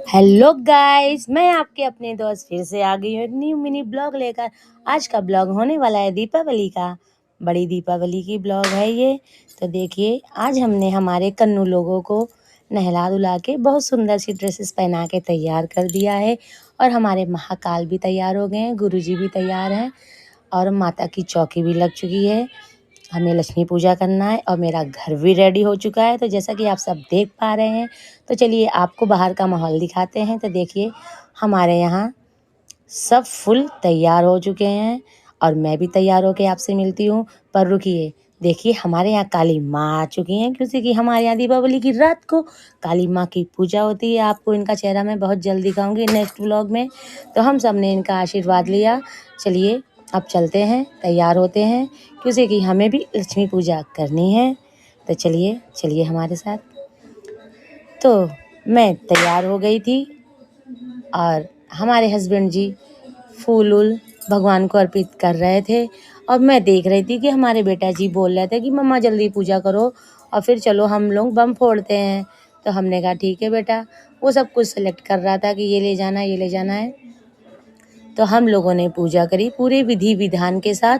Hello guys, मैं आपके अपने दोस्त फिर से आ गई हूँ एक न्यू मिनी ब्लॉग लेकर। आज का ब्लॉग होने वाला है दीपावली का। बड़ी दीपावली की ब्लॉग है ये। तो देखिए, आज हमने हमारे कन्नू लोगों को नहला धुला के बहुत सुंदर सी ड्रेसेस पहना के तैयार कर दिया है। और हमारे महाकाल भी तैयार हो गए हैं, गुरुजी भी तैयार हैं और माता की चौकी भी लग चुकी है। हमें लक्ष्मी पूजा करना है और मेरा घर भी रेडी हो चुका है। तो जैसा कि आप सब देख पा रहे हैं, तो चलिए आपको बाहर का माहौल दिखाते हैं। तो देखिए, हमारे यहाँ सब फुल तैयार हो चुके हैं और मैं भी तैयार होकर आपसे मिलती हूँ। पर रुकिए, देखिए हमारे यहाँ काली माँ आ चुकी हैं, क्योंकि हमारे यहाँ दीपावली की रात को काली माँ की पूजा होती है। आपको इनका चेहरा मैं बहुत जल्द दिखाऊंगी नेक्स्ट व्लॉग में। तो हम सब ने इनका आशीर्वाद लिया। चलिए अब चलते हैं, तैयार होते हैं, क्योंकि हमें भी लक्ष्मी पूजा करनी है। तो चलिए चलिए हमारे साथ। तो मैं तैयार हो गई थी और हमारे हस्बैंड जी फूल उल भगवान को अर्पित कर रहे थे। और मैं देख रही थी कि हमारे बेटा जी बोल रहे थे कि मम्मा जल्दी पूजा करो और फिर चलो हम लोग बम फोड़ते हैं। तो हमने कहा ठीक है बेटा। वो सब कुछ सेलेक्ट कर रहा था कि ये ले जाना है, ये ले जाना है। तो हम लोगों ने पूजा करी पूरे विधि विधान के साथ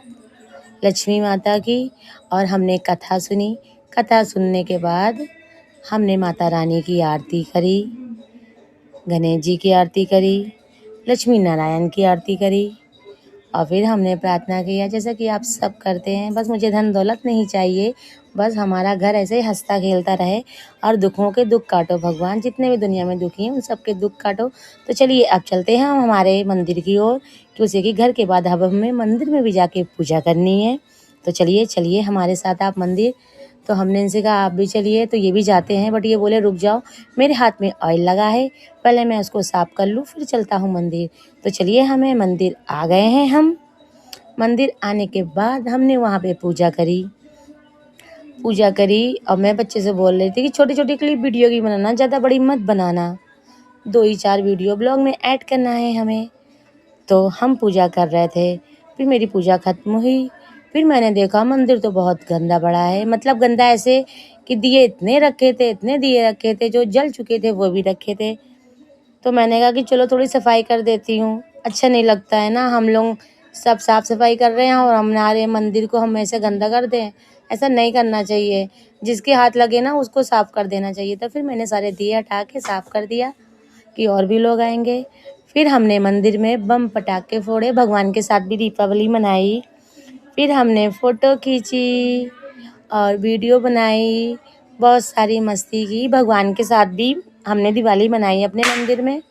लक्ष्मी माता की। और हमने कथा सुनी। कथा सुनने के बाद हमने माता रानी की आरती करी, गणेश जी की आरती करी, लक्ष्मी नारायण की आरती करी। और फिर हमने प्रार्थना किया जैसा कि आप सब करते हैं, बस मुझे धन दौलत नहीं चाहिए, बस हमारा घर ऐसे ही हंसता खेलता रहे और दुखों के दुख काटो भगवान, जितने भी दुनिया में दुखी हैं उन सब के दुख काटो। तो चलिए अब चलते हैं हम हमारे मंदिर की ओर, क्योंकि घर के बाद अब हमें मंदिर में भी जाके पूजा करनी है। तो चलिए चलिए हमारे साथ आप मंदिर। तो हमने इनसे कहा आप भी चलिए, तो ये भी जाते हैं, बट ये बोले रुक जाओ, मेरे हाथ में ऑयल लगा है, पहले मैं उसको साफ कर लूँ फिर चलता हूँ मंदिर। तो चलिए हमें मंदिर आ गए हैं। हम मंदिर आने के बाद हमने वहाँ पे पूजा करी और मैं बच्चे से बोल रही थी कि छोटी छोटी क्लिप वीडियो की बनाना, ज़्यादा बड़ी मत बनाना, 2 ही 4 वीडियो ब्लॉग में ऐड करना है हमें। तो हम पूजा कर रहे थे। फिर मेरी पूजा खत्म हुई। फिर मैंने देखा मंदिर तो बहुत गंदा पड़ा है, मतलब गंदा ऐसे कि दिए इतने दिए रखे थे, जो जल चुके थे वो भी रखे थे। तो मैंने कहा कि चलो थोड़ी सफाई कर देती हूँ, अच्छा नहीं लगता है ना, हम लोग सब साफ सफाई कर रहे हैं और हमारे मंदिर को हम ऐसे गंदा कर दें, ऐसा नहीं करना चाहिए। जिसके हाथ लगे ना उसको साफ कर देना चाहिए। तो फिर मैंने सारे दिए हटा के साफ कर दिया कि और भी लोग आएंगे। फिर हमने मंदिर में बम पटाखे फोड़े, भगवान के साथ भी दीपावली मनाई। फिर हमने फ़ोटो खींची और वीडियो बनाई, बहुत सारी मस्ती की। भगवान के साथ भी हमने दिवाली मनाई अपने मंदिर में।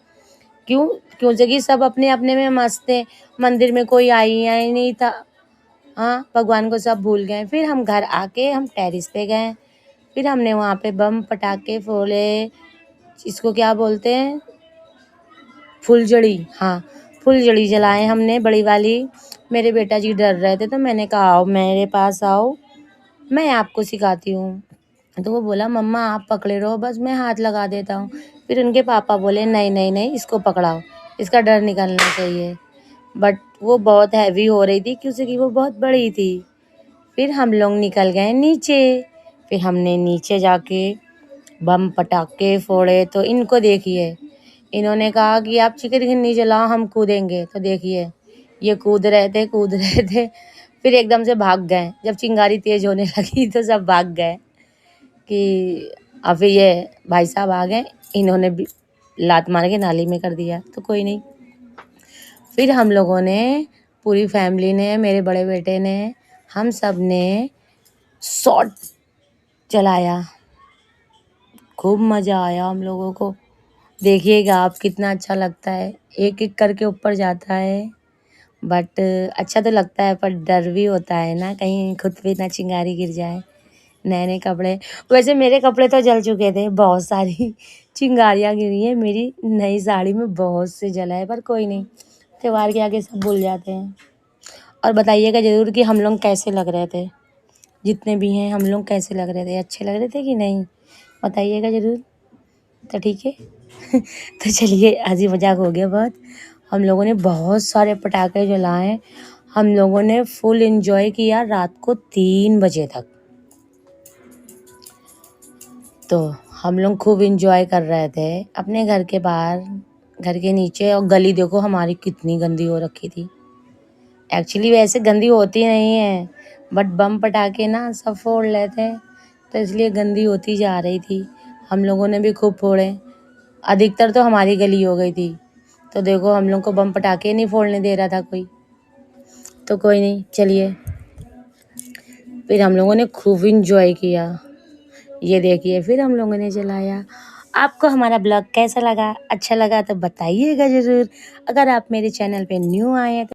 क्योंकि सब अपने अपने में मस्त थे, मंदिर में कोई आया ही नहीं था। हाँ, भगवान को सब भूल गए। फिर हम घर आके हम टेरिस पे गए। फिर हमने वहाँ पे बम पटाखे फोड़े, इसको क्या बोलते हैं, फुलझड़ी। हाँ, फुलझड़ी जलाए हमने बड़ी वाली। मेरे बेटा जी डर रहे थे तो मैंने कहा आओ मेरे पास आओ, मैं आपको सिखाती हूँ। तो वो बोला मम्मा आप पकड़े रहो, बस मैं हाथ लगा देता हूँ। फिर उनके पापा बोले नहीं नहीं नहीं, इसको पकड़ाओ, इसका डर निकलना चाहिए। बट वो बहुत हैवी हो रही थी क्योंकि वो बहुत बड़ी थी। फिर हम लोग निकल गए नीचे। फिर हमने नीचे जाके बम पटाखे फोड़े। तो इनको देखिए, इन्होंने कहा कि आप चिकरगिन्नी जलाओ, हम कूदेंगे। तो देखिए ये कूद रहे थे। फिर एकदम से भाग गए, जब चिंगारी तेज होने लगी तो सब भाग गए कि अब फिर ये भाई साहब आ गए, इन्होंने भी लात मार के नाली में कर दिया। तो कोई नहीं। फिर हम लोगों ने, पूरी फैमिली ने, मेरे बड़े बेटे ने, हम सब ने शॉट चलाया। खूब मज़ा आया हम लोगों को। देखिएगा आप कितना अच्छा लगता है, एक एक करके ऊपर जाता है। बट अच्छा तो लगता है, पर डर भी होता है ना, कहीं खुद पे ना चिंगारी गिर जाए। नए नए कपड़े, वैसे मेरे कपड़े तो जल चुके थे, बहुत सारी चिंगारियाँ गिरी हैं मेरी नई साड़ी में, बहुत से जला है। पर कोई नहीं, त्योहार के आगे सब भूल जाते हैं। और बताइएगा ज़रूर कि हम लोग कैसे लग रहे थे, जितने भी हैं हम लोग कैसे लग रहे थे, अच्छे लग रहे थे कि नहीं, बताइएगा ज़रूर। तो ठीक है तो चलिए, हंसी मजाक हो गया बहुत। हम लोगों ने बहुत सारे पटाखे जलाए। हम लोगों ने फुल एंजॉय किया रात को 3 बजे तक। तो हम लोग खूब इंजॉय कर रहे थे अपने घर के बाहर, घर के नीचे। और गली देखो हमारी कितनी गंदी हो रखी थी। एक्चुअली वैसे गंदी होती नहीं है, बट बम पटाखे ना सब फोड़ लेते हैं, तो इसलिए गंदी होती जा रही थी। हम लोगों ने भी खूब फोड़े। अधिकतर तो हमारी गली हो गई थी। तो देखो हम लोग को बम पटाखे नहीं फोड़ने दे रहा था कोई। तो कोई नहीं, चलिए फिर हम लोगों ने खूब इंजॉय किया। ये देखिए फिर हम लोगों ने जलाया। आपको हमारा ब्लॉग कैसा लगा? अच्छा लगा तो बताइएगा ज़रूर। अगर आप मेरे चैनल पे न्यू आए हैं तो